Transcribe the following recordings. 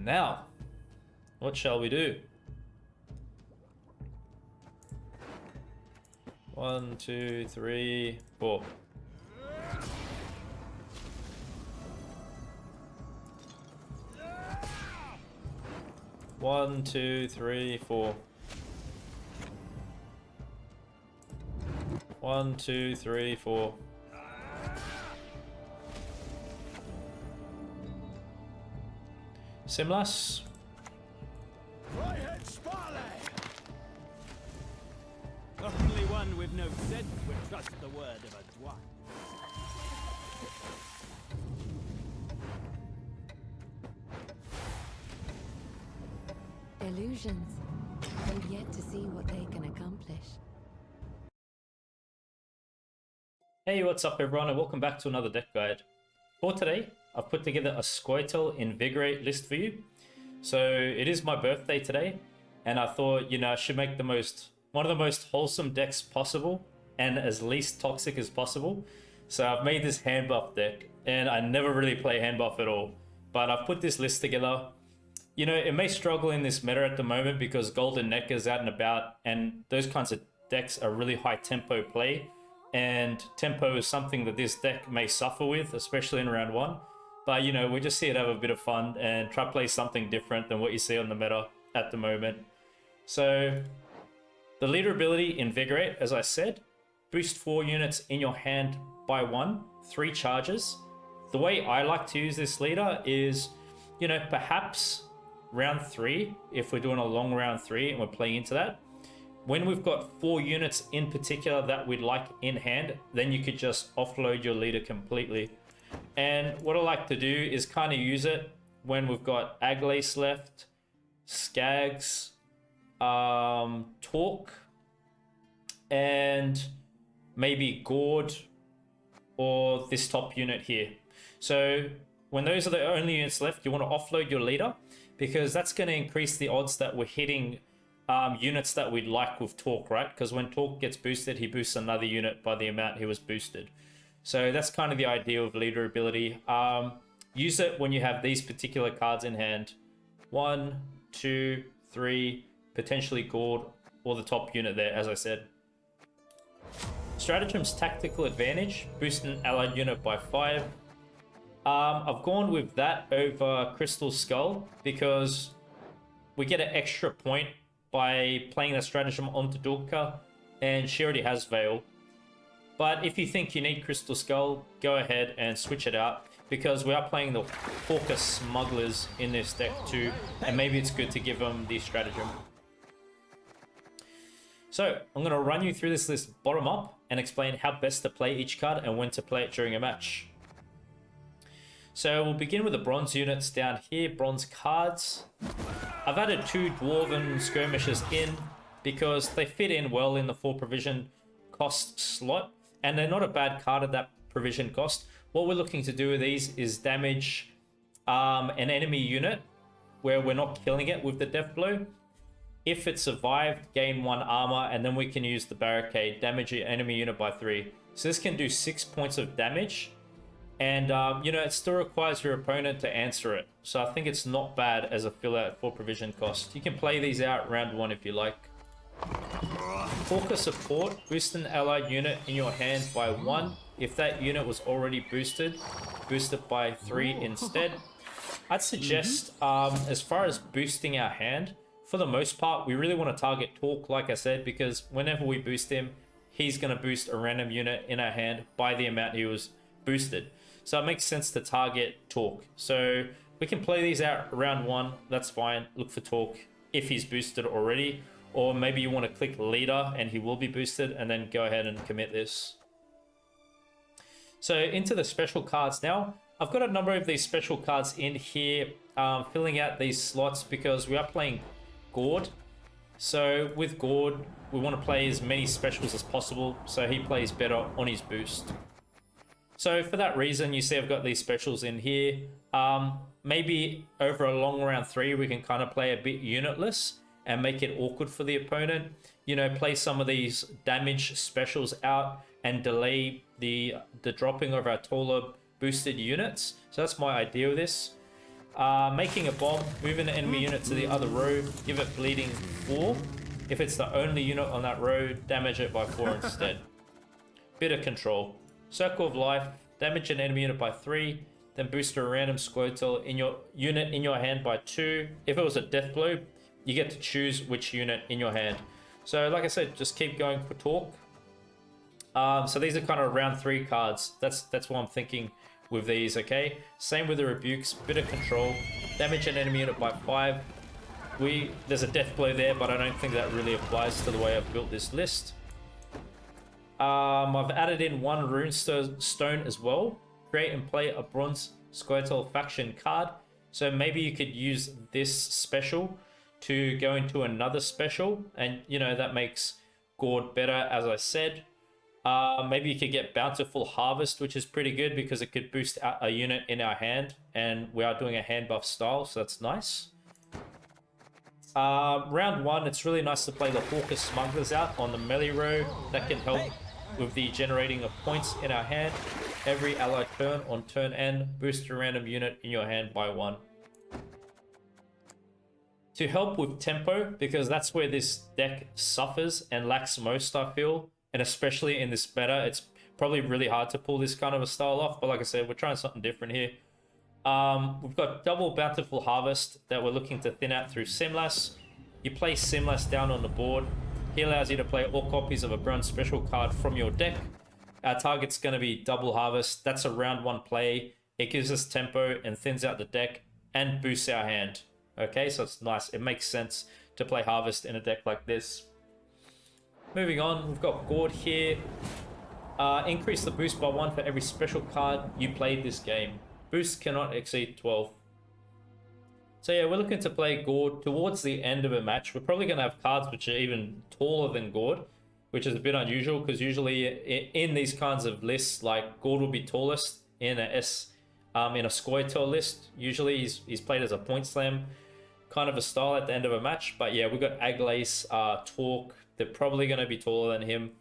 Now, what shall we do? 1, 2, 3, 4. One, two, three, four. 1, 2, 3, 4. Simlas. Only one with no sense would trust the word of a dwarf. Illusions. We've yet to see what they can accomplish. Hey, what's up everyone, and welcome back to another deck guide. For today, I've put together a Scoia'tael Invigorate list for you. So it is my birthday today, and I thought, I should make one of the most wholesome decks possible and as least toxic as possible. So I've made this Handbuff deck, and I never really play Handbuff at all, but I've put this list together. It may struggle in this meta at the moment because Golden Neck is out and about, and those kinds of decks are really high tempo play, and tempo is something that this deck may suffer with, especially in round 1. But we're just here to have a bit of fun and try to play something different than what you see on the meta at the moment. So the leader ability, Invigorate, as I said, boost 4 units in your hand by 1, 3 charges. The way I like to use this leader is, perhaps round 3, if we're doing a long round 3 and we're playing into that, when we've got 4 units in particular that we'd like in hand, then you could just offload your leader completely. And what I like to do is kind of use it when we've got Aglace left, Skags, Torque, and maybe Gord, or this top unit here. So when those are the only units left, you want to offload your leader, because that's going to increase the odds that we're hitting units that we'd like with Torque, right? Because when Torque gets boosted, he boosts another unit by the amount he was boosted. So that's kind of the idea of leader ability. Use it when you have these particular cards in hand. 1, 2, 3, potentially Gord, or the top unit there, as I said. Stratagem's Tactical Advantage, boost an allied unit by 5. I've gone with that over Crystal Skull because we get an extra point by playing that stratagem onto Dulka, and she already has Veil. But if you think you need Crystal Skull, go ahead and switch it out, because we are playing the Hawker Smugglers in this deck too, and maybe it's good to give them the stratagem. So I'm going to run you through this list bottom up and explain how best to play each card and when to play it during a match. So we'll begin with the bronze units down here, bronze cards. I've added 2 Dwarven Skirmishers in because they fit in well in the 4 provision cost slot, and they're not a bad card at that provision cost. What we're looking to do with these is damage an enemy unit where we're not killing it with the death blow. If it survived, gain 1 armor, and then we can use the barricade, damage your enemy unit by 3. So this can do 6 points of damage, and it still requires your opponent to answer it. So I think it's not bad as a fill out for provision cost. You can play these out round 1 if you like. Hawker Support, boost an allied unit in your hand by 1. If that unit was already boosted, boost it by 3 instead. I'd suggest, as far as boosting our hand, for the most part, we really want to target Torque, like I said, because whenever we boost him, he's going to boost a random unit in our hand by the amount he was boosted. So it makes sense to target Torque. So we can play these out round 1, that's fine. Look for Torque if he's boosted already. Or maybe you want to click Leader and he will be boosted, and then go ahead and commit this. So into the special cards now. I've got a number of these special cards in here, filling out these slots because we are playing Gord. So with Gord, we want to play as many specials as possible so he plays better on his boost. So for that reason, you see I've got these specials in here. Maybe over a long round 3, we can kind of play a bit unitless and make it awkward for the opponent. Play some of these damage specials out and delay the dropping of our taller boosted units. So that's my idea of this. Making a bomb, moving an enemy unit to the other row, give it bleeding 4. If it's the only unit on that row, damage it by 4 instead. Bit of control. Circle of Life, damage an enemy unit by 3, then boost a random Scoia'tael in your unit in your hand by 2. If it was a death blow, you get to choose which unit in your hand. So like I said, just keep going for talk. So these are kind of round 3 cards. That's what I'm thinking with these, okay? Same with the rebukes, bit of control, damage an enemy unit by 5. There's a death blow there, but I don't think that really applies to the way I've built this list. I've added in 1 rune stone as well. Create and play a bronze Scoia'tael faction card. So maybe you could use this special to go into another special, and you know that makes Gord better, as I said. Maybe you could get Bountiful Harvest, which is pretty good because it could boost out a unit in our hand, and we are doing a hand buff style, so that's nice. Round 1, it's really nice to play the Hawker Smugglers out on the melee row. That can help with the generating of points in our hand. Every ally turn on turn end, boost a random unit in your hand by 1. To help with tempo, because that's where this deck suffers and lacks most, I feel, and especially in this meta, it's probably really hard to pull this kind of a style off, but like I said, we're trying something different here. We've got double Bountiful Harvest that we're looking to thin out through Simlas. You place Simlas down on the board. He allows you to play all copies of a bronze special card from your deck. Our target's going to be double Harvest. That's a round 1 play. It gives us tempo and thins out the deck and boosts our hand. Okay, so it's nice. It makes sense to play Harvest in a deck like this. Moving on, we've got Gord here. Increase the boost by 1 for every special card you played this game. Boost cannot exceed 12. So yeah, we're looking to play Gord towards the end of a match. We're probably going to have cards which are even taller than Gord, which is a bit unusual because usually in these kinds of lists, like Gord will be tallest in a Scoia'tael list. Usually he's played as a point slam kind of a style at the end of a match. But yeah, we've got Aglace, Torque. They're probably going to be taller than him.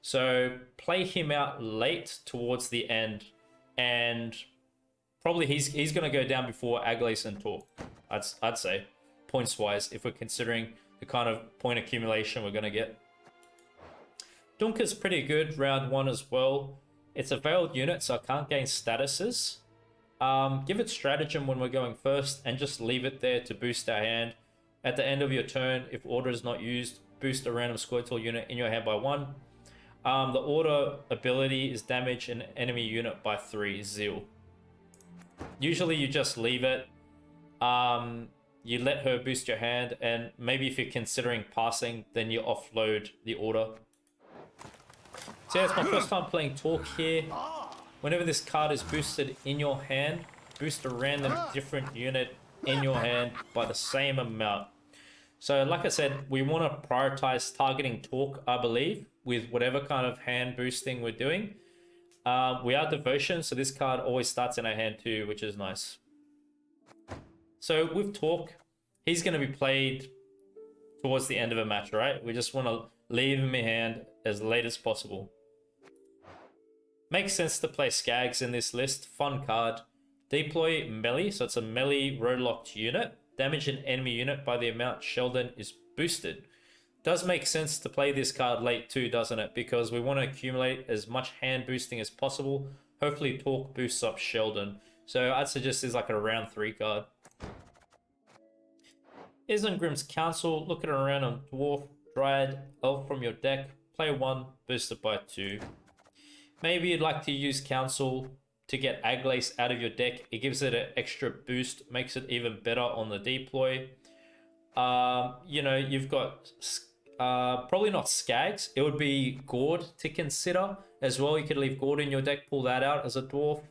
So play him out late towards the end, and probably he's going to go down before Aglace and Torque, I'd say, points wise, if we're considering the kind of point accumulation we're going to get. Dunker's pretty good round 1 as well. It's a veiled unit, so I can't gain statuses. Give it stratagem when we're going first and just leave it there to boost our hand. At the end of your turn, if order is not used, boost a random Scoia'tael unit in your hand by 1. The order ability is damage an enemy unit by 3, Zeal. Usually you just leave it. You let her boost your hand, and maybe if you're considering passing, then you offload the order. So yeah, it's my first time playing Torque here. Whenever this card is boosted in your hand, boost a random different unit in your hand by the same amount. So like I said, we want to prioritize targeting Torque, I believe, with whatever kind of hand boosting we're doing. We are Devotion, so this card always starts in our hand too, which is nice. So with Torque, he's going to be played towards the end of a match, right? We just want to leave him in hand as late as possible. Makes sense to play Skags in this list. Fun card. Deploy melee, so it's a melee road-locked unit. Damage an enemy unit by the amount Sheldon is boosted. Does make sense to play this card late too, doesn't it? Because we want to accumulate as much hand boosting as possible. Hopefully Torque boosts up Sheldon. So I'd suggest this is like a round 3 card. Isengrim's Council. Look at it around on Dwarf, Dryad, Elf from your deck. Play 1, boosted by 2. Maybe you'd like to use Council to get Aglace out of your deck. It gives it an extra boost, makes it even better on the deploy. You know, you've got probably not Skags. It would be Gord to consider as well. You could leave Gord in your deck, pull that out as a dwarf.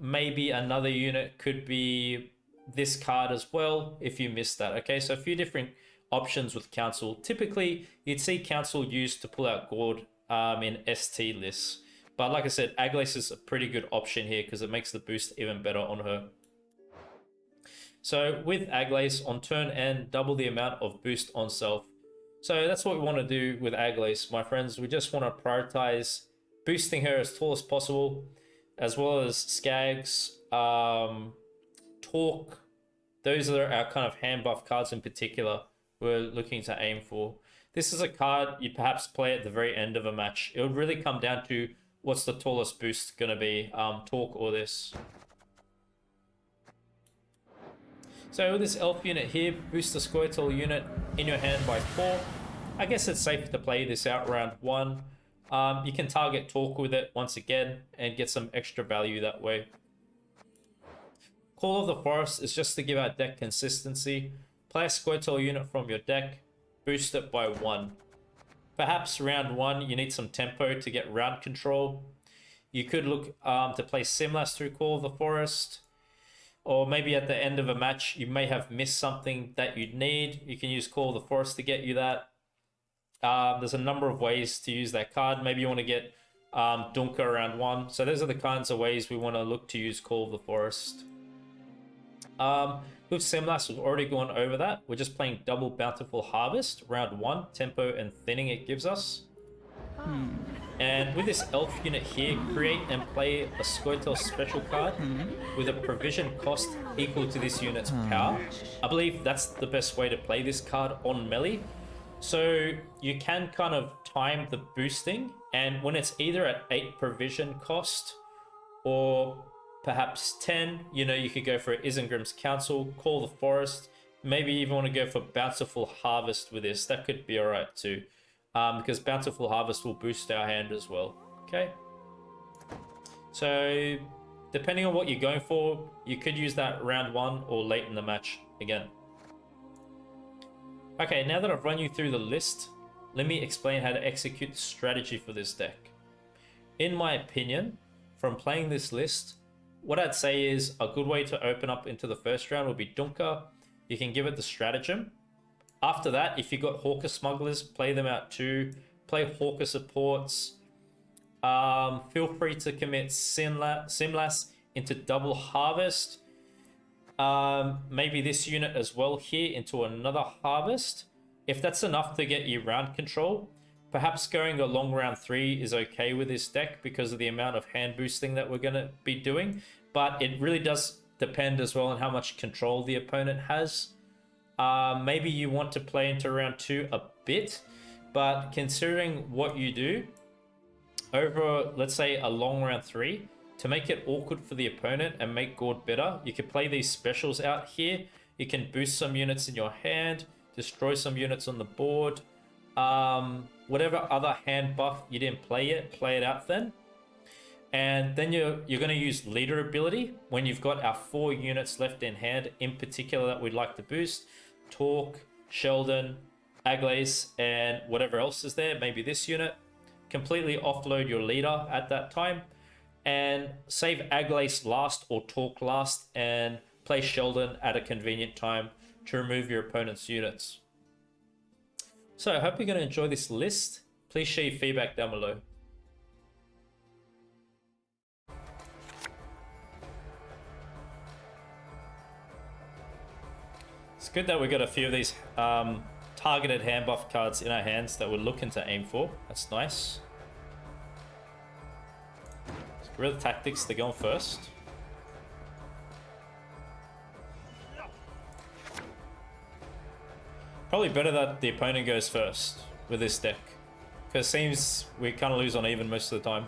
Maybe another unit could be this card as well if you missed that. Okay, so a few different options with Council. Typically, you'd see Council used to pull out Gord in ST lists. But like I said, Aglace is a pretty good option here because it makes the boost even better on her. So with Aglace, on turn end, double the amount of boost on self. So that's what we want to do with Aglace, my friends. We just want to prioritize boosting her as tall as possible, as well as Skags, Talk. Those are our kind of hand buff cards in particular we're looking to aim for. This is a card you perhaps play at the very end of a match. It would really come down to what's the tallest boost going to be, Talk or this. So with this elf unit here, boost the Scoia'tael unit in your hand by 4. I guess it's safe to play this out round 1. You can target Talk with it once again and get some extra value that way. Call of the Forest is just to give our deck consistency. Play a Scoia'tael unit from your deck, boost it by 1. Perhaps round 1 you need some tempo to get round control. You could look to play Simlas through Call of the Forest. Or maybe at the end of a match you may have missed something that you'd need. You can use Call of the Forest to get you that. There's a number of ways to use that card. Maybe you want to get Dunka around 1. So those are the kinds of ways we want to look to use Call of the Forest. With Simlas, we've already gone over that. We're just playing double Bountiful Harvest, round 1, tempo and thinning it gives us. And with this elf unit here, create and play a Scoia'tael special card with a provision cost equal to this unit's power. I believe that's the best way to play this card on melee. So you can kind of time the boosting, and when it's either at 8 provision cost or perhaps 10, you know, you could go for Isengrim's Council, Call the Forest, maybe even want to go for Bountiful Harvest with this. That could be alright too, because Bountiful Harvest will boost our hand as well. Okay, so depending on what you're going for, you could use that round 1 or late in the match again. Okay, now that I've run you through the list, let me explain how to execute the strategy for this deck. In my opinion, from playing this list, what I'd say is a good way to open up into the first round would be Dunka. You can give it the stratagem. After that, if you've got Hawker Smugglers, play them out too. Play Hawker Supports. Feel free to commit Simlas into double Harvest. Maybe this unit as well here into another Harvest. If that's enough to get you round control, perhaps going a long round 3 is okay with this deck because of the amount of hand boosting that we're going to be doing. But it really does depend as well on how much control the opponent has. Maybe you want to play into round 2 a bit, but considering what you do over, let's say, a long round 3, to make it awkward for the opponent and make Gord better, you can play these specials out here. You can boost some units in your hand, destroy some units on the board. Whatever other hand buff you didn't play yet, play it out then. And then you're going to use leader ability when you've got our 4 units left in hand, in particular that we'd like to boost. Torque, Sheldon, Aglace, and whatever else is there, maybe this unit. Completely offload your leader at that time. And save Aglace last or Torque last and play Sheldon at a convenient time to remove your opponent's units. So I hope you're going to enjoy this list. Please share your feedback down below. It's good that we got a few of these targeted hand buff cards in our hands that we're looking to aim for. That's nice. Guerilla Tactics, they're going first. Probably better that the opponent goes first with this deck, because it seems we kind of lose on even most of the time,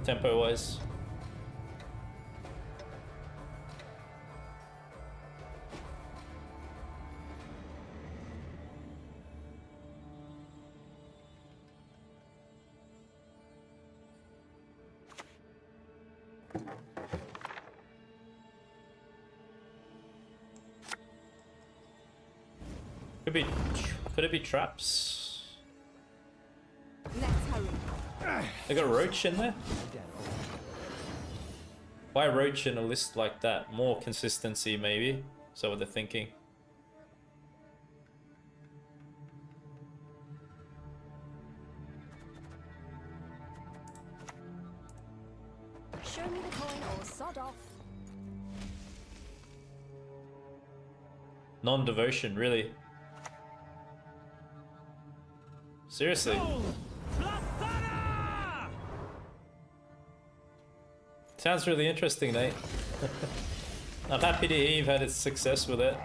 tempo wise. Could it be traps? Let's hurry. They got a roach in there? Why roach in a list like that? More consistency maybe. So what they're thinking. Show me the coin or sod off. Non-devotion, really. Seriously. Sounds really interesting, Nate. I'm happy to hear you've had its success with it.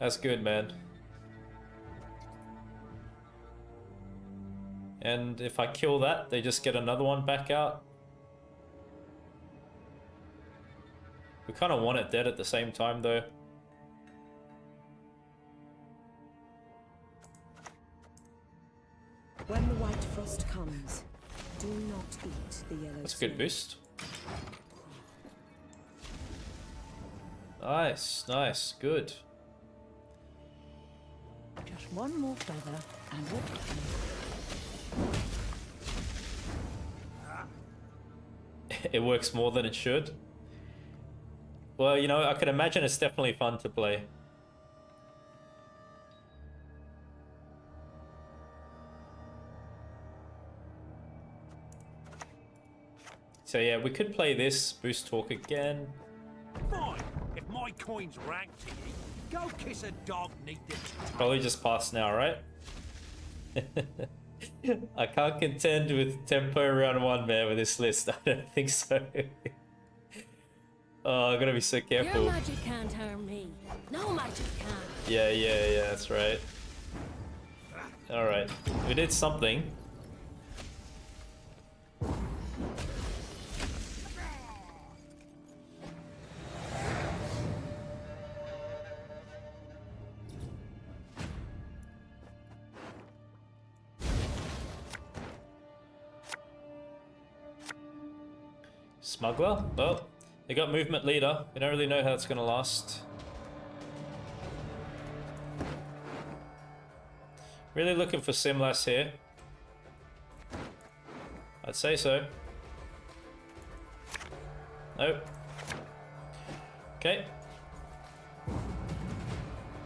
That's good, man. And if I kill that, they just get another one back out. We kind of want it dead at the same time, though. When the white frost comes, do not eat the yellow. That's a good boost. Nice, nice, good. Just one more feather and we're done. It works more than it should. Well, you know, I can imagine it's definitely fun to play. So yeah, we could play this, boost talk again. Fine. If my coin's ranked to you, go kiss a dog neath it. Probably just pass now, right? I can't contend with tempo round 1, man, with this list. I don't think so. Oh, I gotta be so careful. Your magic can't harm me. No magic can. Yeah, that's right. Alright, we did something. Smuggler? Well, they got movement leader. We don't really know how it's gonna last. Really looking for Simlas here. I'd say so. Nope. Okay.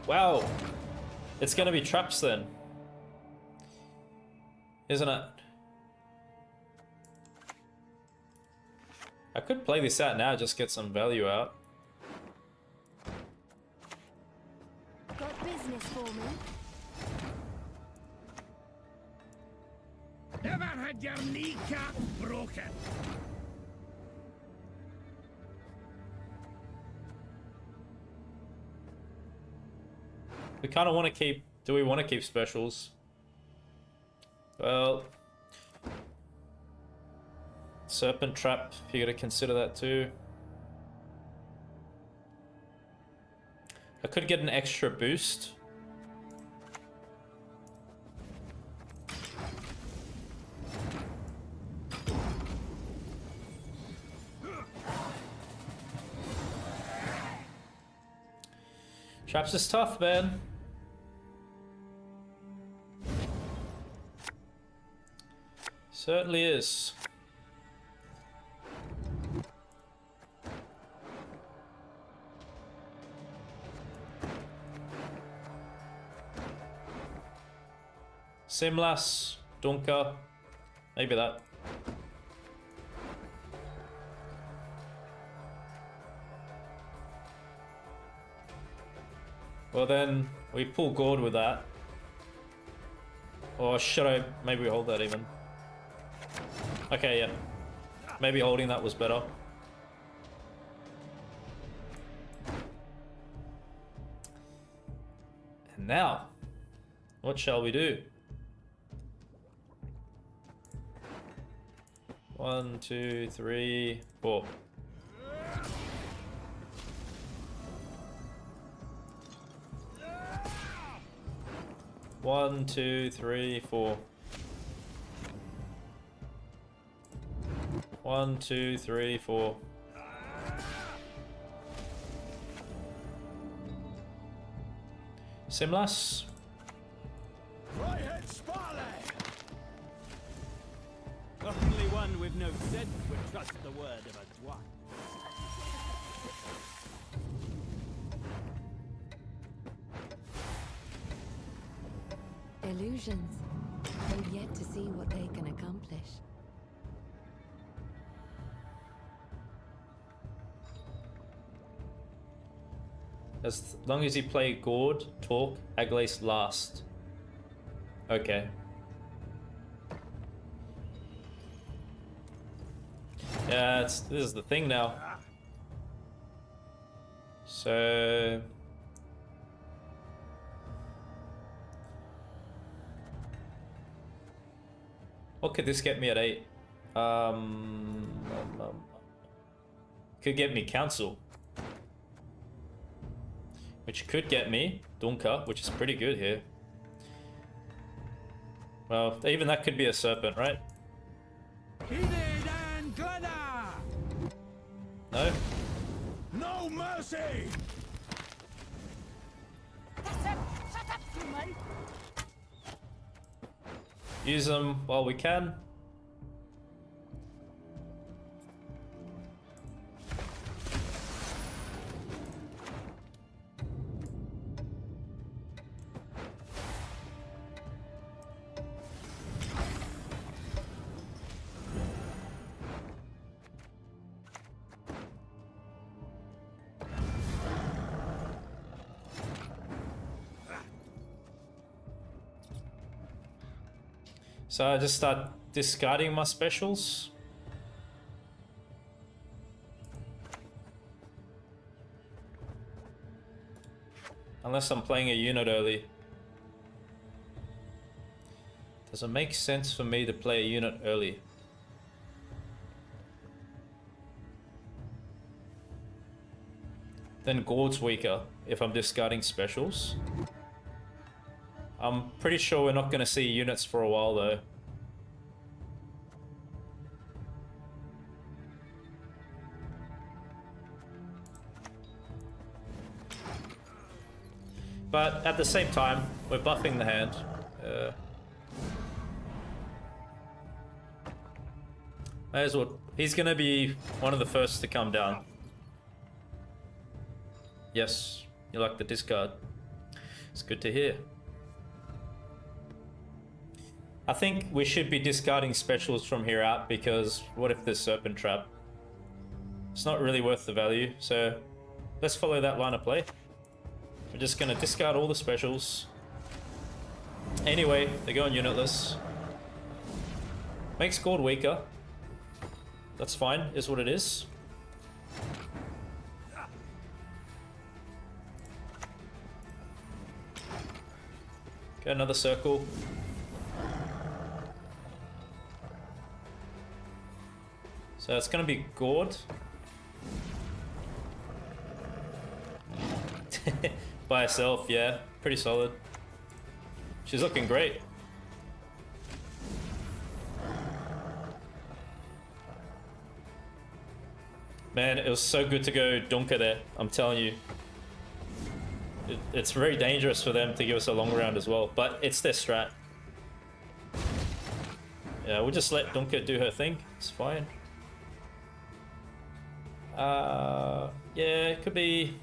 Wow. It's gonna be traps then. Isn't it? I could play this out now, just get some value out. Got business for me? Never had your kneecap broken. We kind of want to keep... Do we want to keep specials? Well... Serpent Trap, you gotta consider that too. I could get an extra boost. Traps is tough, man. Certainly is. Simlas, Dunker, maybe that. Well then, we pull Gord with that. Or should I, maybe we hold that even. Okay, yeah. Maybe holding that was better. And now, what shall we do? 1, 2, 3, 4. One, two, three, 4. 1, 2, 3, 4. Simlas. Right-head Sparley. Only one with no sense would trust the word of a dwarf. Illusions. We've yet to see what they can accomplish. As long as you play Gord, talk, Aglace last. Okay. Yeah, this is the thing now. So what could this get me at 8? Could get me Council, which could get me Dunker, which is pretty good here. Well, even that could be a Serpent, right? No? No mercy! Use them while we can. So I just start discarding my specials. Unless I'm playing a unit early. Does it make sense for me to play a unit early? Then Gord's weaker if I'm discarding specials. I'm pretty sure we're not going to see units for a while though. But at the same time, we're buffing the hand. May as well. He's going to be one of the first to come down. Yes, you like the discard. It's good to hear. I think we should be discarding specials from here out because what if there's Serpent Trap? It's not really worth the value, so let's follow that line of play. We're just going to discard all the specials. Anyway, they're going unitless. Makes Gord weaker. That's fine, is what it is. Okay, another circle. So it's going to be Gord. By herself, yeah. Pretty solid. She's looking great. Man, it was so good to go Dunker there, I'm telling you. It's very dangerous for them to give us a long round as well, but it's their strat. Yeah, we'll just let Dunker do her thing. It's fine. Yeah, it could be...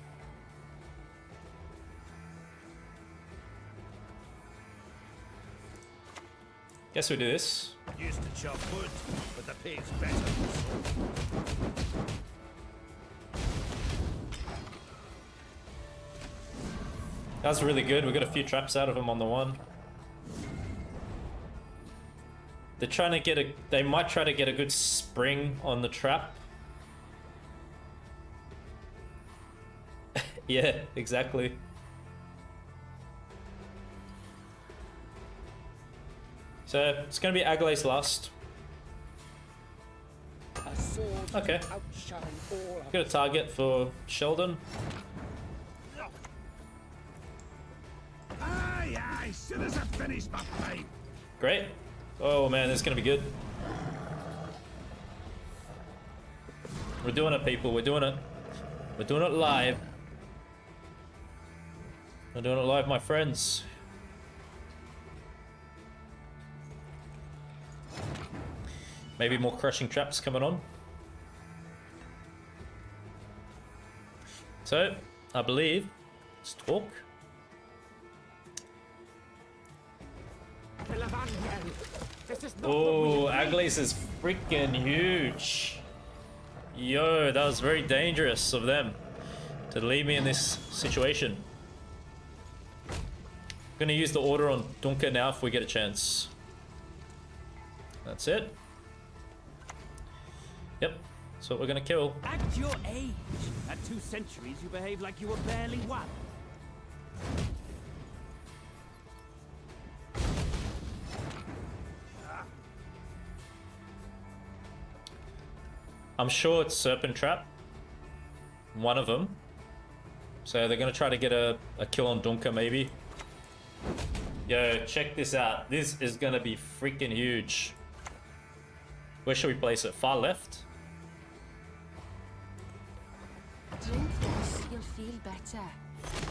Guess we do this. Used to chop wood, but the pig's better. That was really good. We got a few traps out of him on the one. They're trying to get a... They might try to get a good spring on the trap. Yeah, exactly. So it's going to be Aglae's last. Okay. Got a target for Sheldon. Aye, aye, soon as I finish my pipe. Great. Oh man, this is going to be good. We're doing it, people. We're doing it. We're doing it live. We're doing it live, my friends. Maybe more crushing traps coming on. So, I believe, let's talk. Oh, Aglae's is freaking huge. Yo, that was very dangerous of them to leave me in this situation. I'm gonna use the order on Dunker now if we get a chance. That's it. Yep, That's what we're gonna kill. Act your age. At 2 centuries, you behave like you were barely 1. I'm sure it's Serpent Trap. One of them. So they're gonna try to get a kill on Dunker maybe. Yo, check this out. This is gonna be freaking huge. Where should we place it? Far left? Drink this, you'll feel better.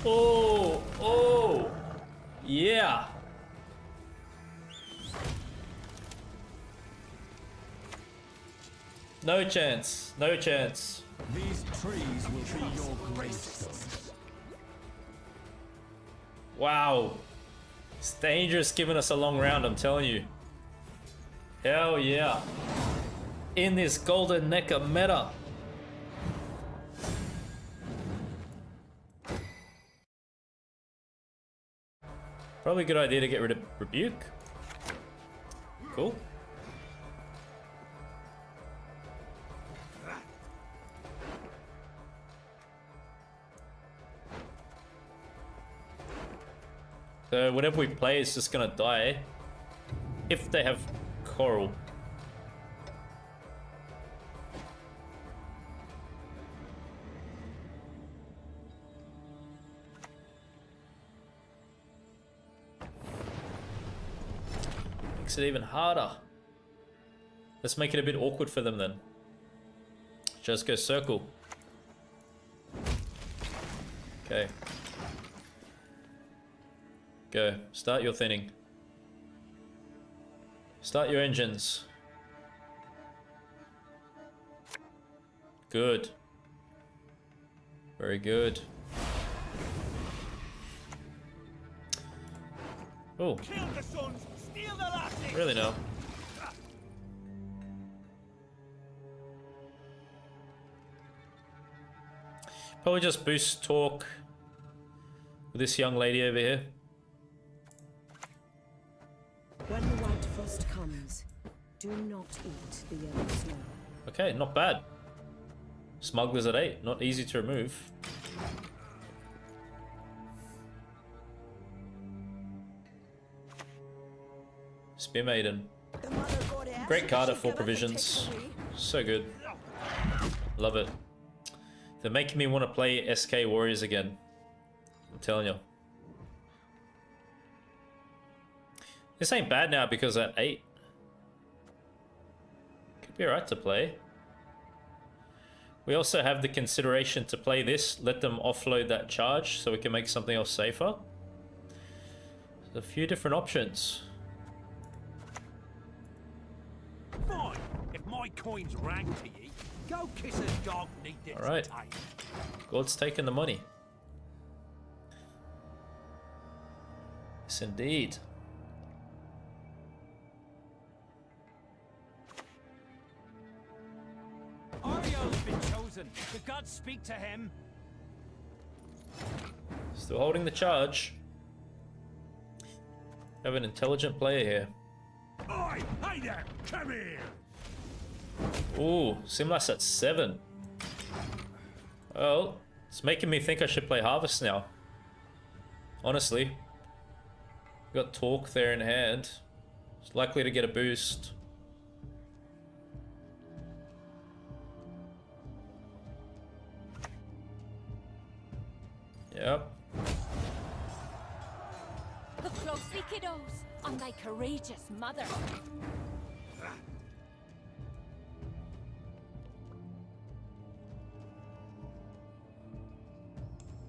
Oh, oh, yeah. No chance, no chance. These trees will be your gravestones. Wow. It's dangerous giving us a long round, I'm telling you. Hell yeah. In this golden necker meta. Probably a good idea to get rid of Rebuke. Cool. So whatever we play is just gonna die. If they have Coral. Makes it even harder. Let's make it a bit awkward for them then. Just go circle. Okay. Go. Start your thinning. Start your engines. Good. Very good. Oh. Kill the sons, steal the lasses. Really no. Probably just boost talk with this young lady over here. When the white frost comes, do not eat the yellow snow. Okay, not bad. Smugglers at 8, not easy to remove. Spear Maiden. Great card at 4 provisions. So good. Love it. They're making me want to play SK Warriors again. I'm telling you. This ain't bad now because at 8. Could be alright to play. We also have the consideration to play this, let them offload that charge so we can make something else safer. There's a few different options. Fine. If my coins rang to ye, go kiss a dog neath its Alright. tail. God's taking the money. Yes, indeed. Ariel's been chosen. The gods speak to him. Still holding the charge. Have an intelligent player here. Oi, hey there, come here. Ooh, Simlas at 7. Well, it's making me think I should play Harvest now. Honestly. Got Talk there in hand. It's likely to get a boost. Yep. Look closely, kiddos, on thy courageous mother.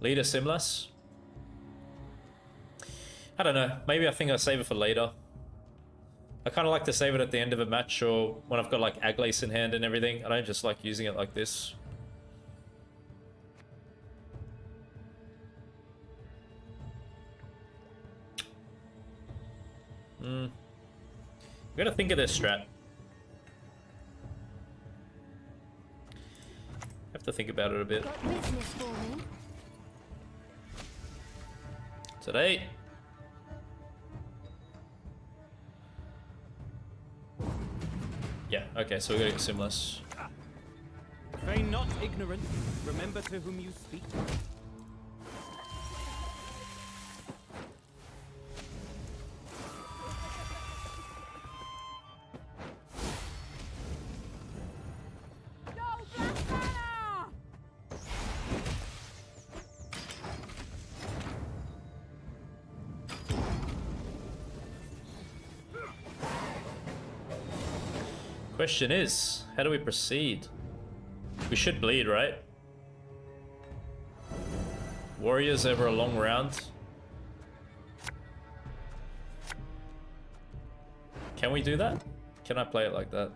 Leader Simlas. I don't know. Maybe I think I'll save it for later. I kind of like to save it at the end of a match or when I've got like Aglace in hand and everything. I don't just like using it like this. We gotta think of this strat. Have to think about it a bit. Got business for me? Today. Yeah, okay, so we gotta get Simless. Feign not ignorance. Remember to whom you speak. Question is, how do we proceed? We should bleed, right? Warriors over a long round. Can we do that? Can I play it like that?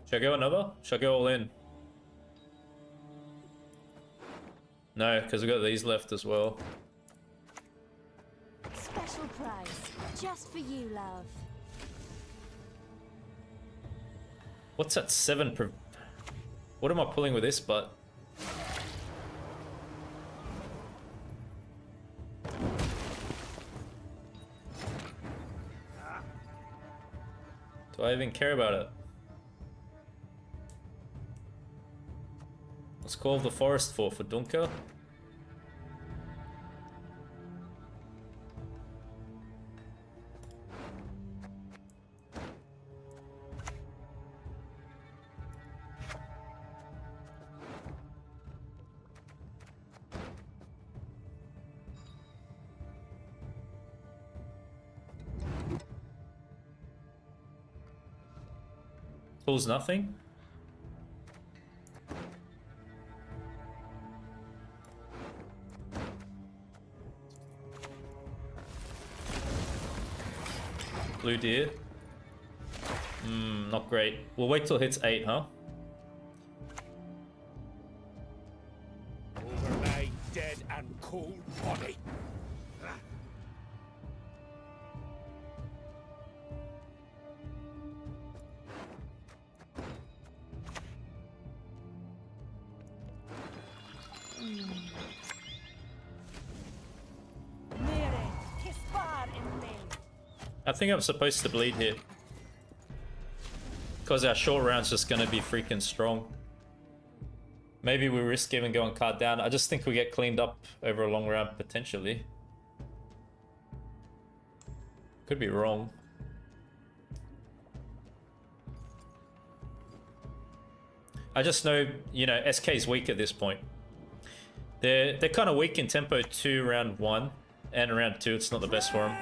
Should I go another? Should I go all in? No, because we got these left as well. Special prize, just for you, love. What's that 7 per... What am I pulling with this butt? Do I even care about it? Let's call the forest for Dunker. Pulls nothing. Blue deer. Not great. We'll wait till it hits 8, huh? Over my dead and cold body. I think I'm supposed to bleed here. Because our short round's just gonna be freaking strong. Maybe we risk even going card down. I just think we get cleaned up over a long round, potentially. Could be wrong. I just know, you know, SK's weak at this point. They're kind of weak in tempo 2 round 1, and round 2 it's not the best for them.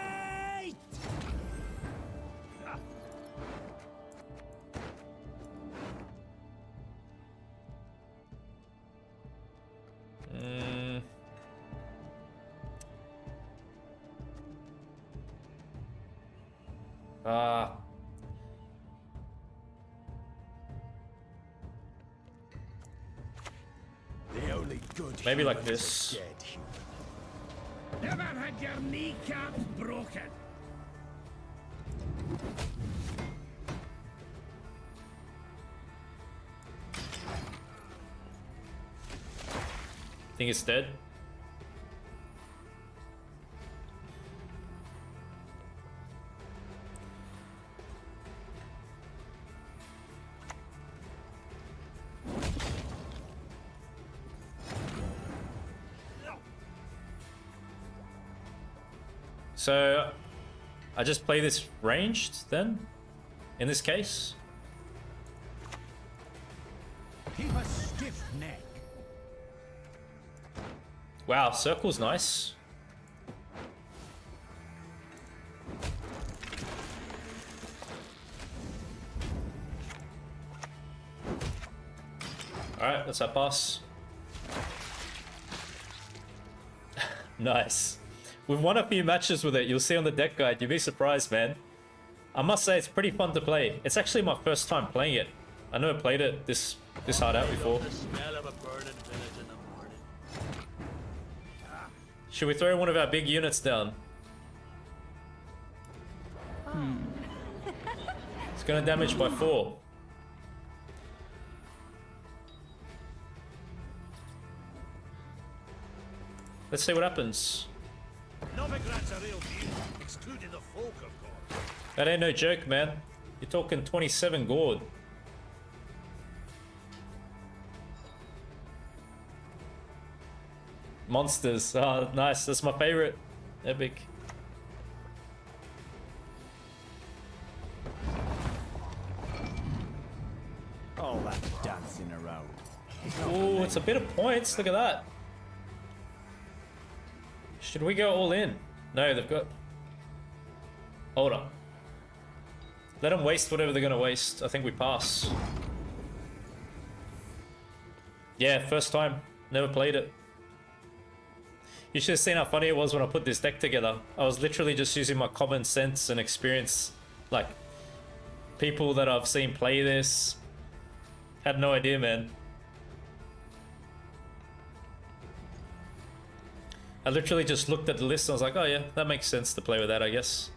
Maybe like this. Never had your kneecaps broken. Think it's dead? So, I just play this ranged then, in this case. Keep a stiff neck. Wow, circle's nice. Alright, that's our pass. Nice. We've won a few matches with it. You'll see on the deck guide. You'll be surprised, man. I must say, it's pretty fun to play. It's actually my first time playing it. I never played it this hard out before. The smell of a burning village in the morning. Should we throw one of our big units down? It's gonna damage by 4. Let's see what happens. Novigrad's a real deal, excluding the folk, of course. That ain't no joke, man. You're talking 27 gourd. Monsters. Oh, nice. That's my favorite. Epic. All that dancing around. Ooh, it's a bit of points. Look at that. Should we go all in? No, they've got... Hold on. Let them waste whatever they're going to waste. I think we pass. Yeah, first time. Never played it. You should have seen how funny it was when I put this deck together. I was literally just using my common sense and experience. Like, people that I've seen play this. Had no idea, man. I literally just looked at the list and I was like, oh yeah, that makes sense to play with that, I guess.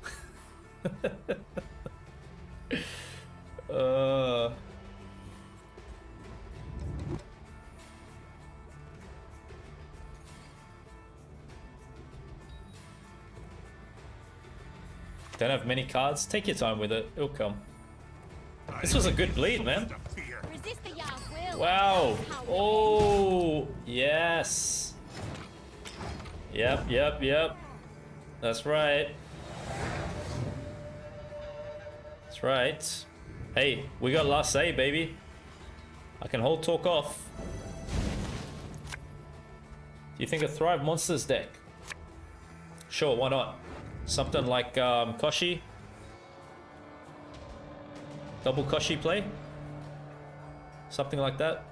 Don't have many cards. Take your time with it. It'll come. This was a good bleed, man. Resist the Jarl's will. Wow. Oh, yes. Yep. That's right. That's right. Hey, we got last say, baby. I can hold talk off. Do you think a Thrive Monsters deck? Sure, why not? Something like Koshi. Double Koshi play. Something like that.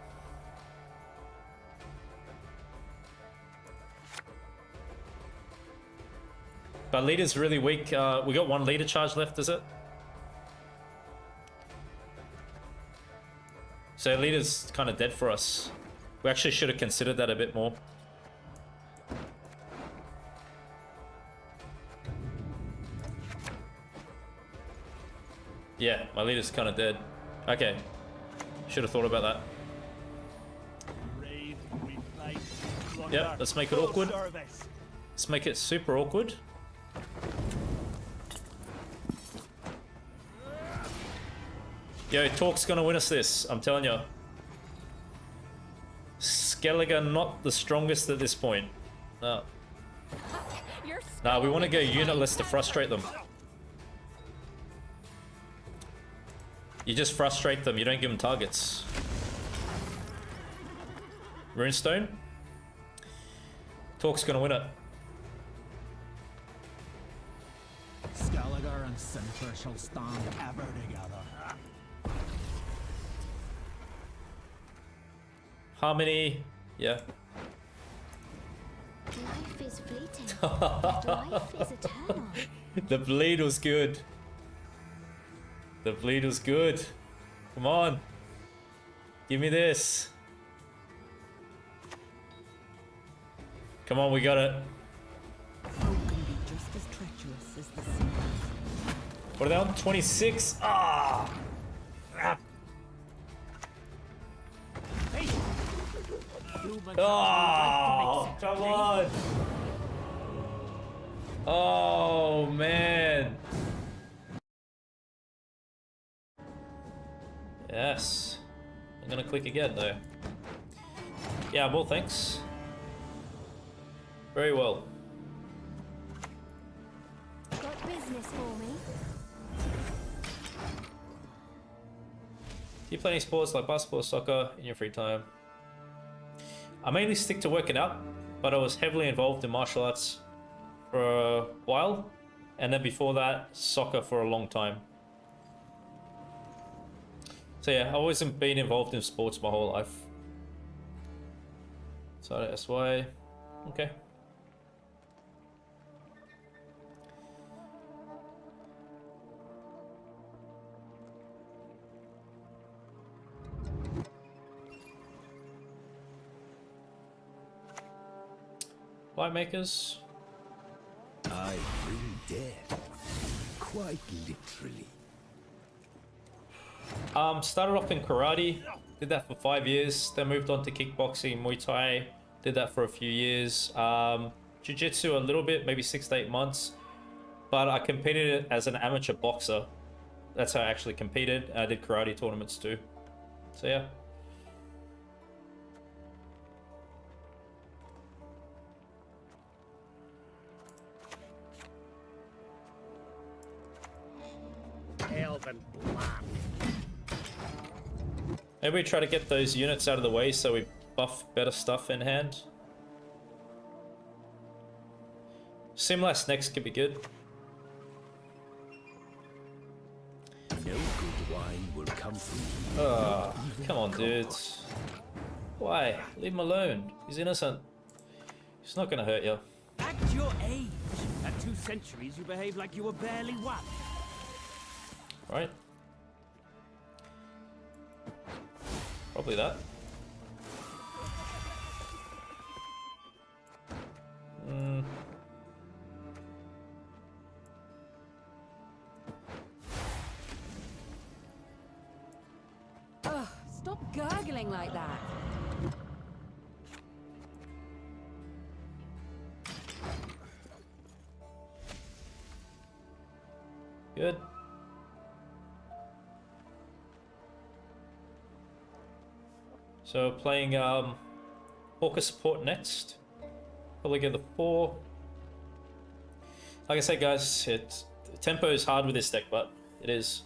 But leader's really weak. We got 1 leader charge left, is it? So leader's kind of dead for us. We actually should have considered that a bit more. Yeah, my leader's kind of dead. Okay. Should have thought about that. Raid, replay, Yep, let's make it awkward. service. Let's make it super awkward. Yo, Talk's gonna win us this, I'm telling you. Skellige not the strongest at this point. No. Nah, we want to go unitless to frustrate them. You just frustrate them, you don't give them targets. Runestone. Talk's gonna win it. Skellige and Sintra shall stand ever together. Harmony, yeah. Life is fleeting. Life is eternal. The bleed was good. The bleed was good. Come on. Give me this. Come on, we got it. Folk can be just as treacherous as the sea. What are they on? 26? Ah! Oh, come on. Oh, man. Yes. I'm gonna click again, though. Yeah, well, thanks. Very well. Got business for me? Do you play any sports like basketball, soccer in your free time? I mainly stick to working out, but I was heavily involved in martial arts for a while, and then before that, soccer for a long time. So yeah, I've always been involved in sports my whole life. So SY, okay. Light makers. I bring death. Quite literally. Started off in karate, did that for 5 years, then moved on to kickboxing, Muay Thai, did that for a few years. Jiu-jitsu a little bit, maybe 6 to 8 months, but I competed as an amateur boxer. That's how I actually competed. I did karate tournaments too. So yeah. Elven blood. Maybe we try to get those units out of the way so we buff better stuff in hand. Simlast next could be good. No good wine will come from you. Oh, come on, dudes. Why? Leave him alone. He's innocent. He's not gonna hurt you. Act your age. At 2 centuries, you behave like you were barely one. Right? Probably that. Ugh, stop gurgling like that. Good. So playing Hawker support next. Probably get the 4. Like I said, guys, tempo is hard with this deck, but it is.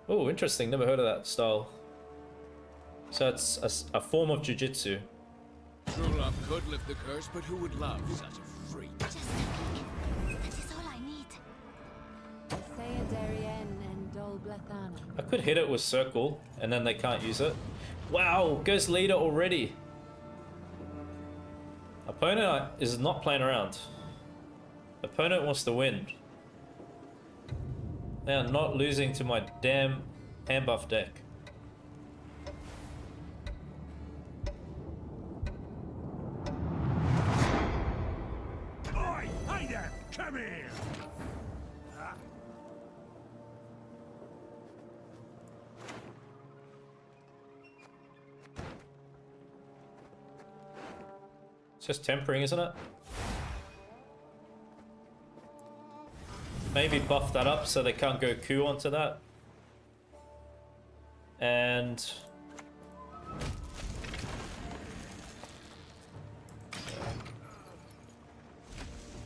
Oh, interesting. Never heard of that style. So it's a form of jiu-jitsu. True love could lift the curse, but who would love such a freak? Just thinking. That is all I need. Scoia'tael and Dolblethana. I could hit it with circle, and then they can't use it. Wow, goes leader already. Opponent is not playing around. Opponent wants to win. They are not losing to my damn Handbuff deck. Oi! Hey there! Come here! It's just tempering, isn't it? Maybe buff that up so they can't go coup onto that. And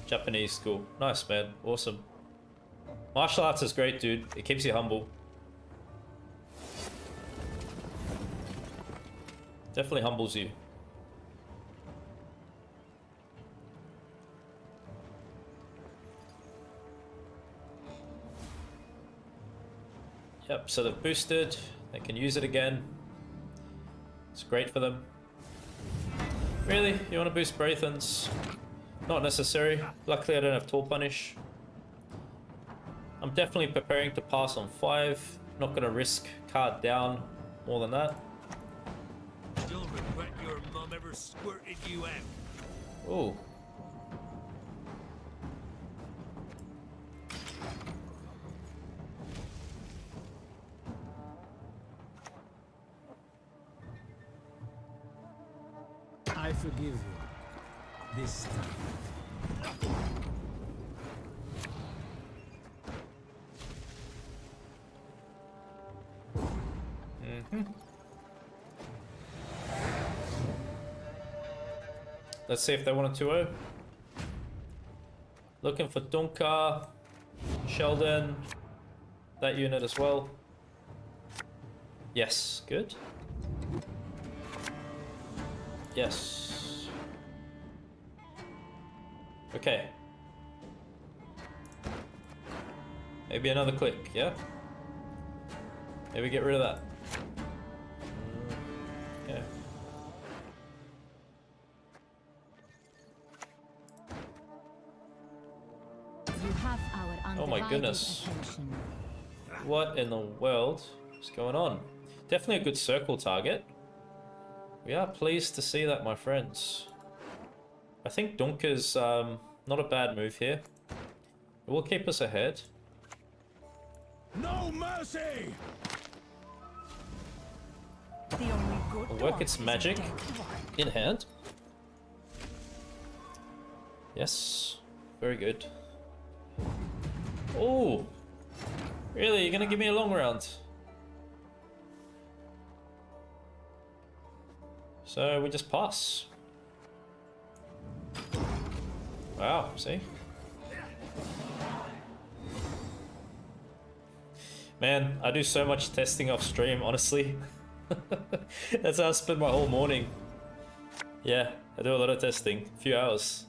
Japanese school. Nice, man. Awesome. Martial arts is great, dude. It keeps you humble. Definitely humbles you. Yep, so they've boosted. They can use it again. It's great for them. Really? You want to boost Braithens? Not necessary. Luckily I don't have Tool Punish. I'm definitely preparing to pass on 5. Not going to risk card down more than that. You'll regret your mum ever squirted you out. Ooh. I forgive you. This time. Let's see if they want a 2-0. Looking for Dunka, Sheldon, that unit as well. Yes, good. Yes. Okay. Maybe another click, yeah? Maybe get rid of that. Okay. You have our Oh my goodness. attention. What in the world is going on? Definitely a good circle target. We are pleased to see that, my friends. I think Dunker's not a bad move here. It will keep us ahead. No mercy! The only good Will work dog its is a magic dead one. in hand. Yes, very good. Oh, really? You're gonna give me a long round? So we just pass. Wow, see? Man, I do so much testing off stream, honestly. That's how I spend my whole morning. Yeah, I do a lot of testing, a few hours.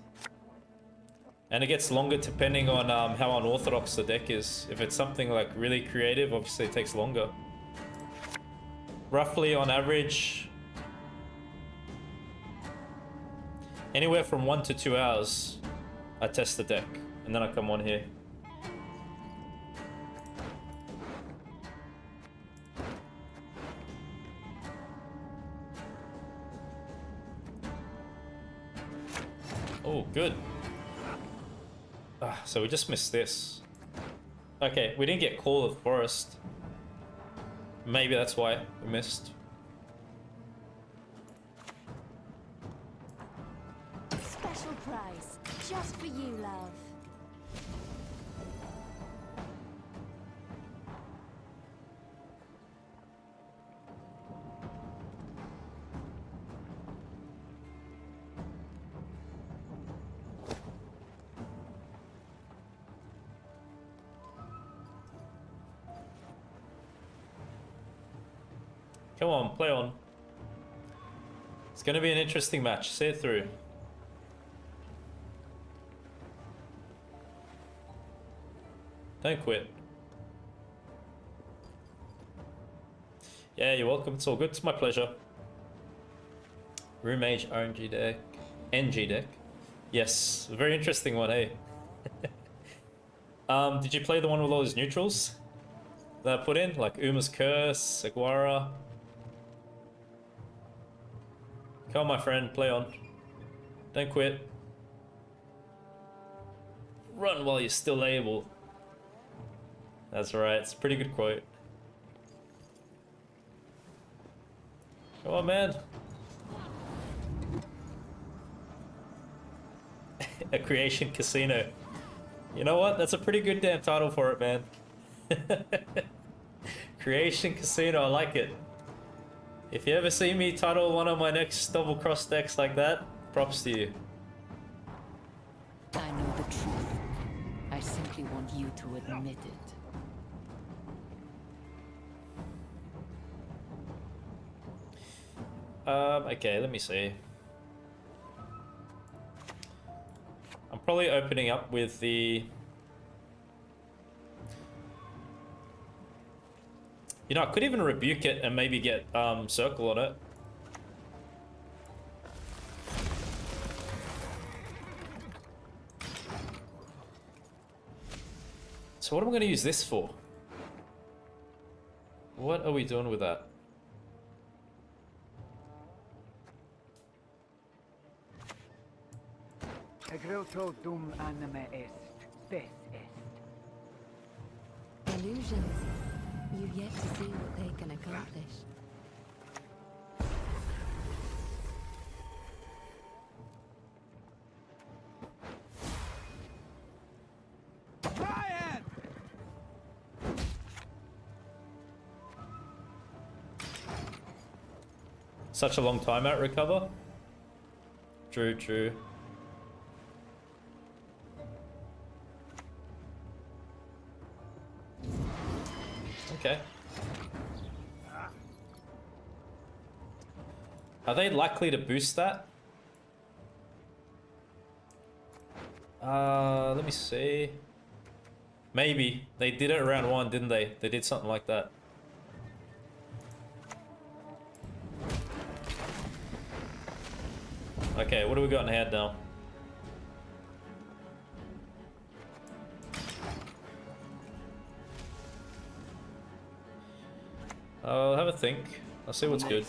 And it gets longer depending on how unorthodox the deck is. If it's something like really creative, obviously it takes longer. Roughly on average, anywhere from 1 to 2 hours, I test the deck, and then I come on here. Oh, good. So we just missed this. Okay, we didn't get Call of the Forest. Maybe that's why we missed. Special prize, just for you, love. Come on, play on. It's going to be an interesting match. See it through. Don't quit. Yeah, you're welcome. It's all good. It's my pleasure. Room Age RNG deck. NG deck. Yes, a very interesting one, hey? Did you play the one with all those neutrals that I put in? Like Uma's Curse, Aguara. Come on, my friend, play on. Don't quit. Run while you're still able. That's right, it's a pretty good quote. Come on, man. A creation casino. You know what? That's a pretty good damn title for it, man. Creation casino, I like it. If you ever see me title one of my next double cross decks like that, props to you. I know the truth. I simply want you to admit it. Okay, let me see. I'm probably opening up with the... You know, I could even rebuke it and maybe get circle on it. So what am I going to use this for? What are we doing with that? Dum anima est, spes est. Illusions. You've yet to see what they can accomplish. Brian! Such a long timeout recover. True, true. Okay. Are they likely to boost that? Let me see. Maybe. They did it around 1, didn't they? They did something like that. Okay, what do we got in hand now? I'll have a think. I'll see what's good.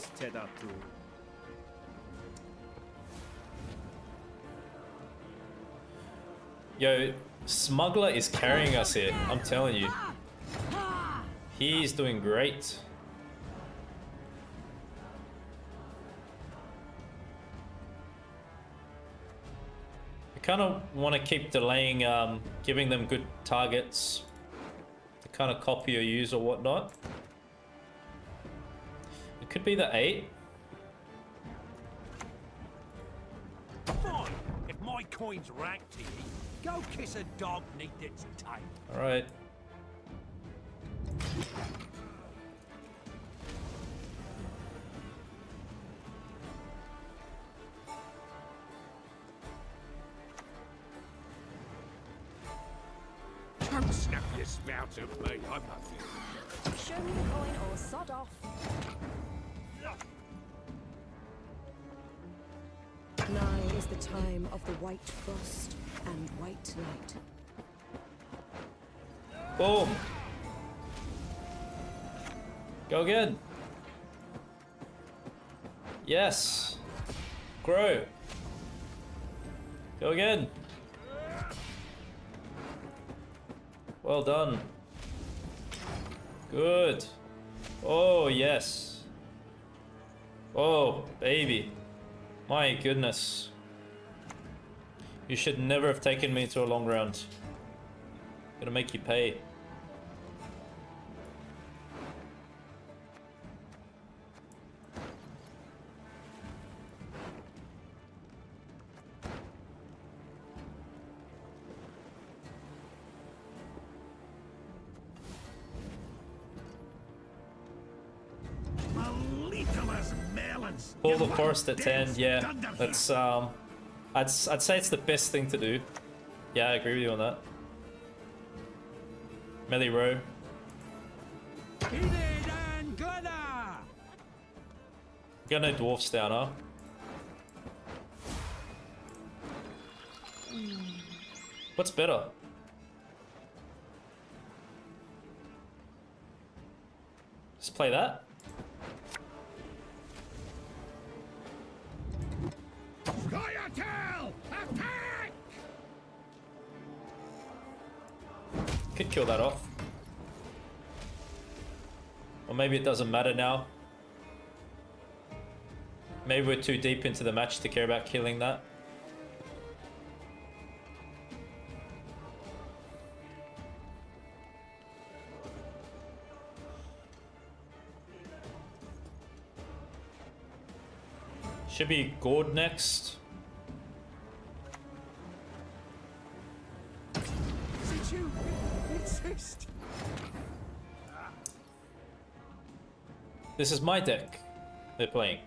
Yo, Smuggler is carrying us here. I'm telling you. He's doing great. I kind of want to keep delaying, giving them good targets to kind of copy or use or whatnot. It could be the 8. Fine. If my coin's ranked to you, go kiss a dog neath its tail. All right. Don't snap your spout at me. I'm not. Show me the coin or sod off. Nigh is the time of the white frost and white light. Boom. Go again. Yes. Grow. Go again. Well done. Good. Oh, yes. Oh, baby. My goodness. You should never have taken me to a long round. Gonna make you pay. Pull the forest at 10, yeah. That's I'd say it's the best thing to do. Yeah, I agree with you on that. Melee row. Got no dwarfs down, huh? What's better? Just play that. Scoia'tael! Attack! Could kill that off. Or maybe it doesn't matter now. Maybe we're too deep into the match to care about killing that. Should be Gord next. Did you insist? This is my deck they're playing.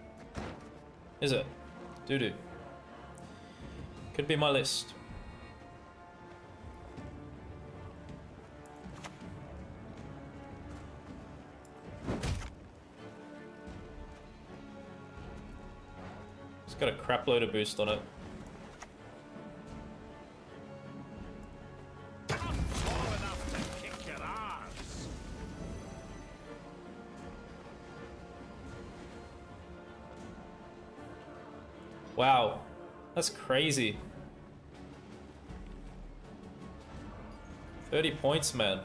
Is it? Doo-doo. Could be my list. It's got a crap load of boost on it. I'm tall enough to kick your ass. Wow, that's crazy. 30 points, man.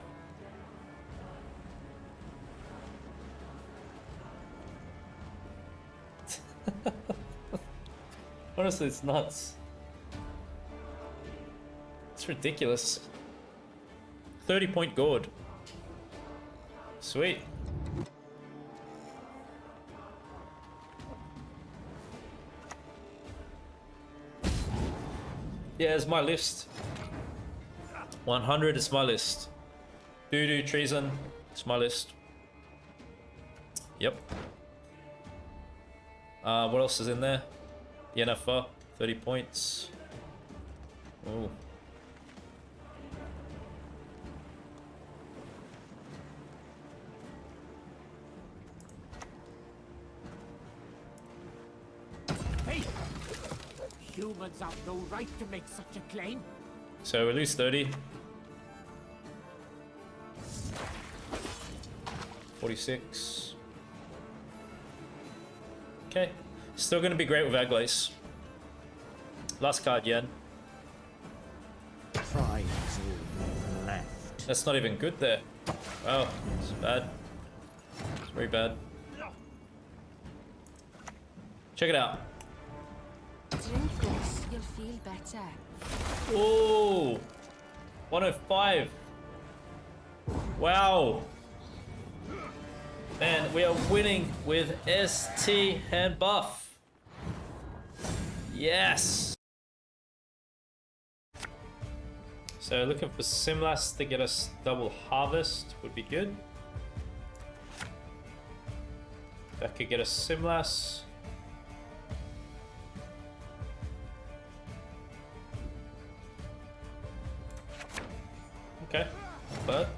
Honestly, it's nuts. It's ridiculous. 30-point gourd. Sweet. Yeah, it's my list. 100 is my list. Doo-doo, treason, it's my list. Yep. What else is in there? Yennefer, 30 points. Ooh. Hey! Humans have no right to make such a claim. So we lose 30. 46. Okay. Still going to be great with Aglace. Last card, Yen. Try That's not even good there. Wow, it's bad. It's very bad. Check it out. Drink this, you'll feel better. Oh, 105. Wow. Man, we are winning with ST Handbuff. Yes. So looking for Simlas to get us double harvest would be good. That could get us Simlas. Okay, but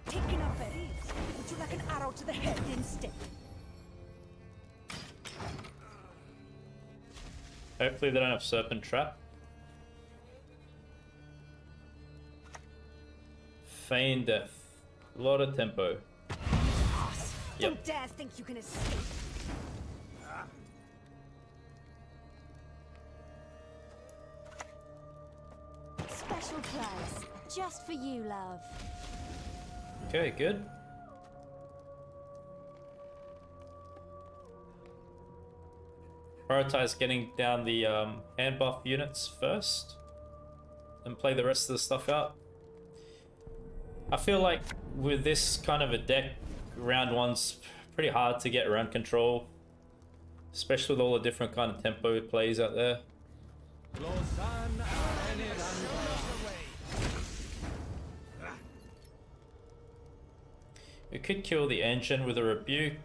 Taking up berries. Would you like an arrow to the head instead? hopefully they don't have Serpent Trap. Feign Death. A lot of tempo. Don't dare think you can escape. Special price, just for you, love. Okay, good. Prioritize getting down the hand buff units first, and play the rest of the stuff out. I feel like with this kind of a deck, round one's pretty hard to get around control, especially with all the different kind of tempo plays out there. We could kill the engine with a rebuke.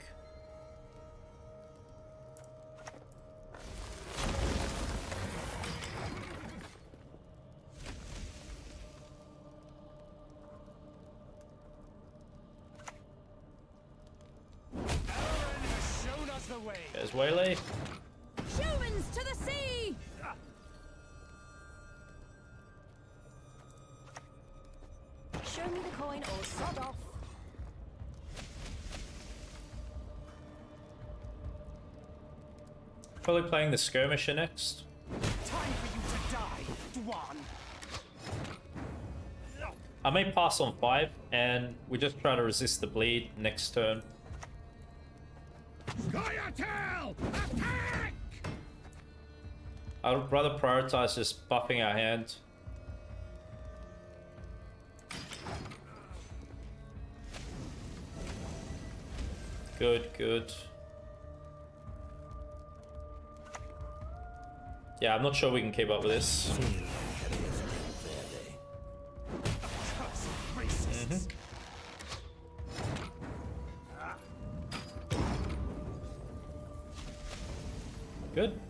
There's Waylay. Humans to the sea! Show me the coin or sod off. Probably playing the skirmisher next. Time for you to die, Dwan. I may pass on 5 and we just try to resist the bleed next turn. Scoia'tael! Attack! I would rather prioritize just buffing our hand. Good, good. Yeah, I'm not sure we can keep up with this. Good.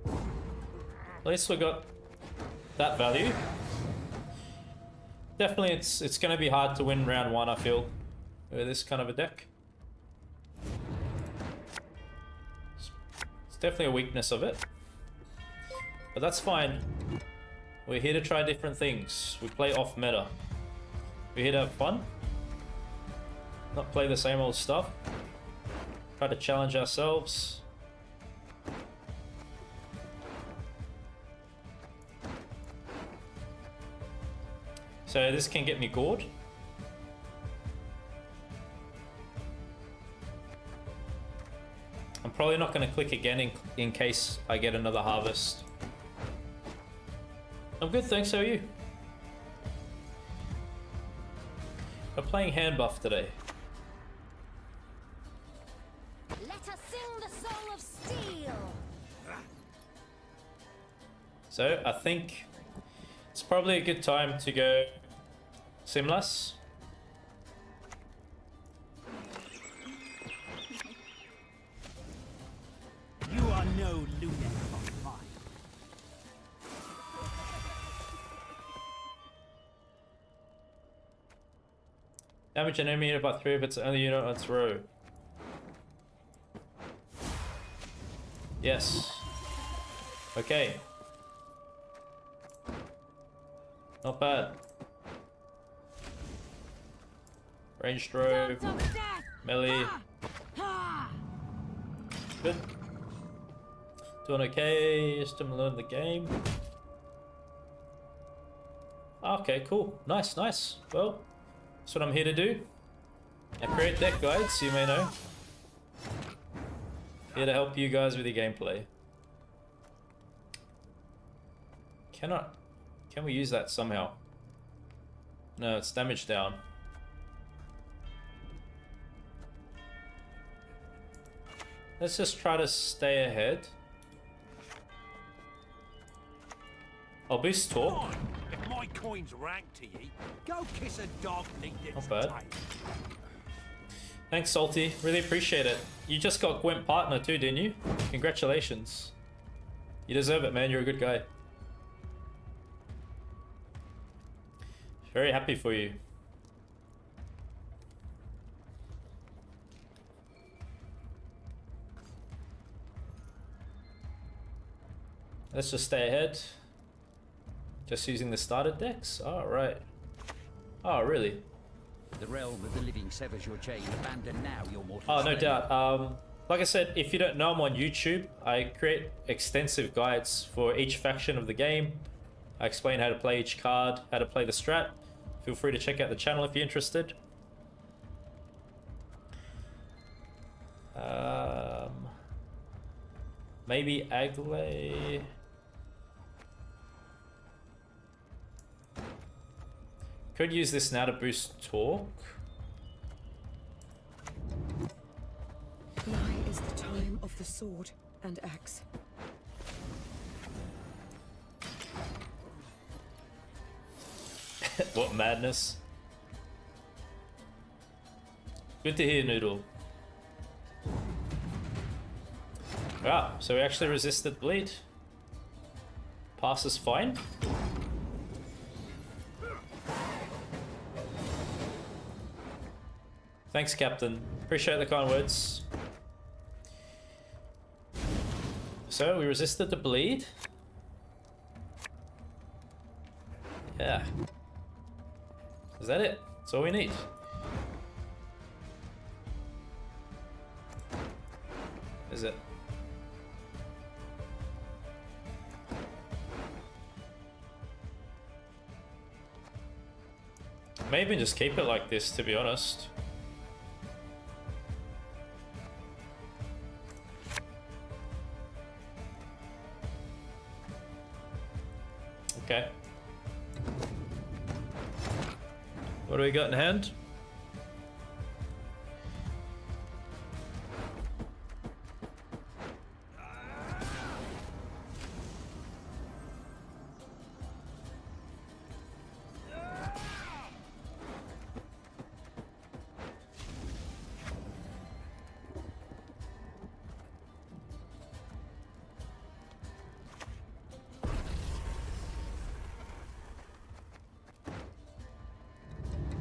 At least we got that value. Definitely, it's going to be hard to win round 1, I feel, with this kind of a deck. It's definitely a weakness of it. But that's fine. We're here to try different things. We play off meta. We're here to have fun. Not play the same old stuff. Try to challenge ourselves. So this can get me gored. I'm probably not going to click again in case I get another harvest. I'm good, thanks. How are you? We're playing Handbuff today. Let us sing the song of steel. So I think it's probably a good time to go Simlas. You are no lunatic of mine. Damage an enemy unit by 3 if it's the only unit on its row. Yes. Okay. Not bad. Ranged row. Melee. Good. Doing okay. Still learn the game. Okay, cool. Nice, nice. Well, that's what I'm here to do. I create deck guides, you may know. Here to help you guys with your gameplay. Can we use that somehow? No, it's damage down. Let's just try to stay ahead. I'll boost talk. If my coin's ranked to ye, go kiss a dog neath its Not bad. tail. Thanks, Salty. Really appreciate it. You just got Gwent partner too, didn't you? Congratulations. You deserve it, man. You're a good guy. Very happy for you. Let's just stay ahead. Just using the starter decks? Alright. Oh, really? The realm of the living severs your chain. Abandon now your mortal Oh, no slave. doubt. Like I said, if you don't know, I'm on YouTube. I create extensive guides for each faction of the game. I explain how to play each card, how to play the strat. Feel free to check out the channel if you're interested. Maybe Agley. Could use this now to boost talk. Now is the time of the sword and axe. What madness. Good to hear, Noodle. Wow, so we actually resisted bleed. Pass is fine. Thanks, Captain. Appreciate the kind words. So we resisted the bleed. Yeah. Is that it? That's all we need. Is it? Maybe just keep it like this, to be honest. Okay. What do we got in hand?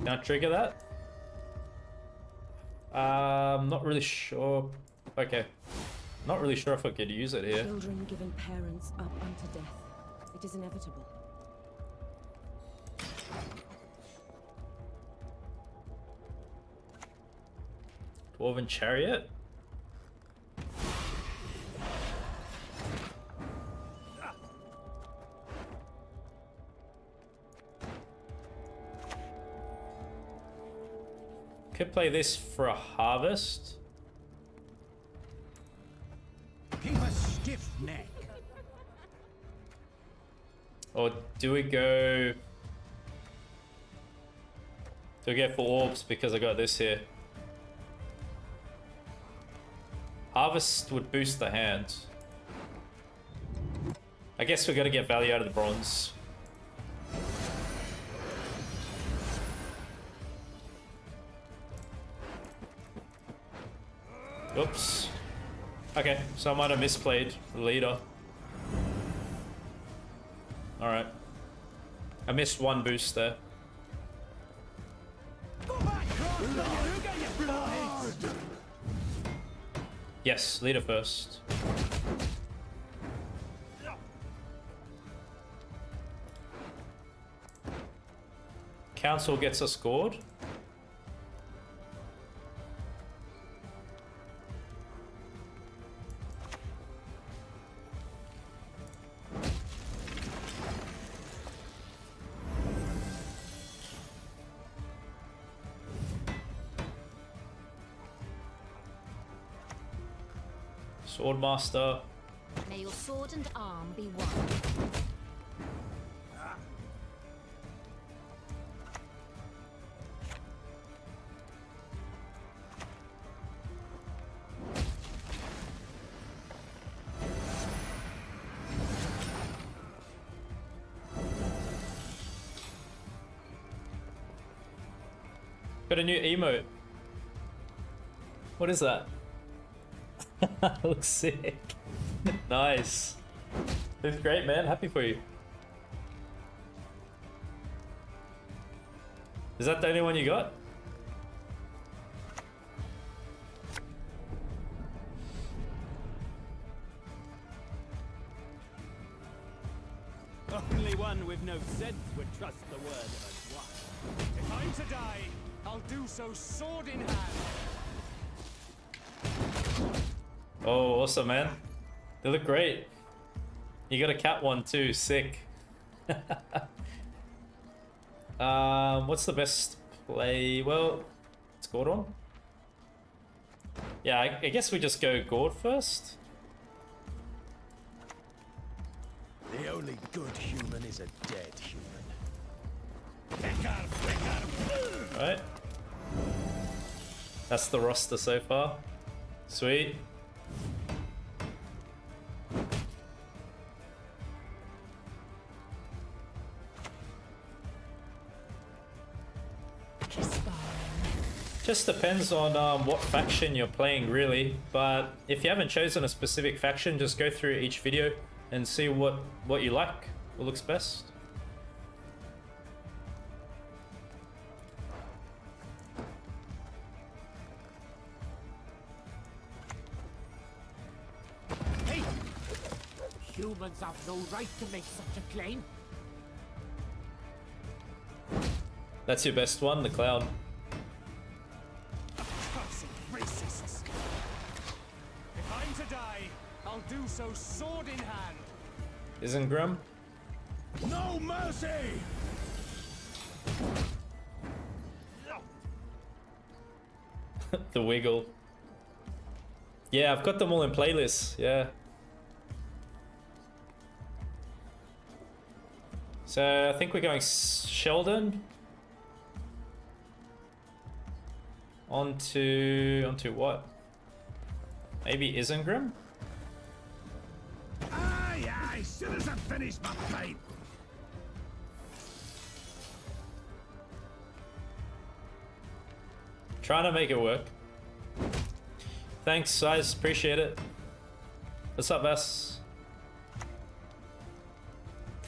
Can I trigger that? Not really sure. Okay. Not really sure if I could use it here. Children given parents up unto death. It is inevitable. Dwarven Chariot? Could play this for a harvest. Keep a stiff neck. Or do we go... Do we go for orbs because I got this here? Harvest would boost the hand. I guess we got to get value out of the bronze. Oops. Okay, so I might have misplayed the leader. Alright. I missed one boost there. Yes, leader first. Council gets us scored. Swordmaster. May your sword and arm be one. Got a new emote. What is that? Looks sick. Nice. It's great, man. Happy for you. Is that the only one you got? Only one with no sense would trust the word of a dwarf. If I'm to die, I'll do so sword in hand. Oh, awesome, man. They look great. You got a cat one too. Sick. What's the best play? Well, it's Gordon. Yeah, I guess we just go Gord first. The only good human is a dead human. Right. That's the roster so far. Sweet. Just depends on what faction you're playing, really. But if you haven't chosen a specific faction, just go through each video and see what you like, what looks best. Hey! Humans have no right to make such a claim. That's your best one, the clown. Cursed racists. If I'm to die, I'll do so sword in hand. Isn't Grim? No mercy! The wiggle. Yeah, I've got them all in playlists, yeah. So I think we're going Sheldon. Onto what? Maybe Isengrim? Aye, aye, soon as I finish my pipe. Trying to make it work. Thanks, guys. Appreciate it. What's up, Bess?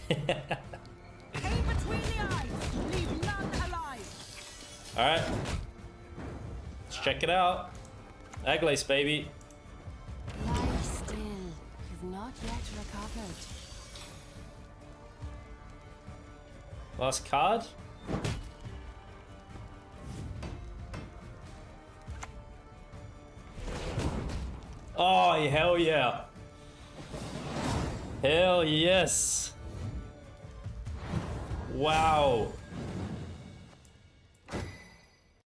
Aim between the eyes. Leave none alive. Alright. Let's check it out. Aglace, baby. Lie still. You've not yet recovered. Last card. Oh, hell yeah. Hell yes. Wow.